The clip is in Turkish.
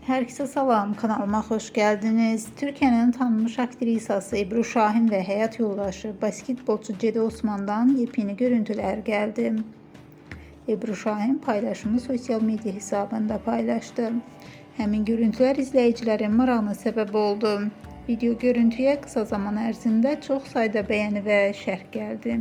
Herkese salam, kanalıma hoş geldiniz. Türkiye'nin tanınmış aktrisası Ebru Şahin ve hayat yoldaşı basketbolcu Cedi Osman'dan yepyeni görüntüler geldi. Ebru Şahin paylaşımı sosyal medya hesabında paylaştı. Həmin görüntüler izleyicilerin marağına sebep oldu. Video görüntüye kısa zaman ərzində çox sayda beğeni ve şərh geldi.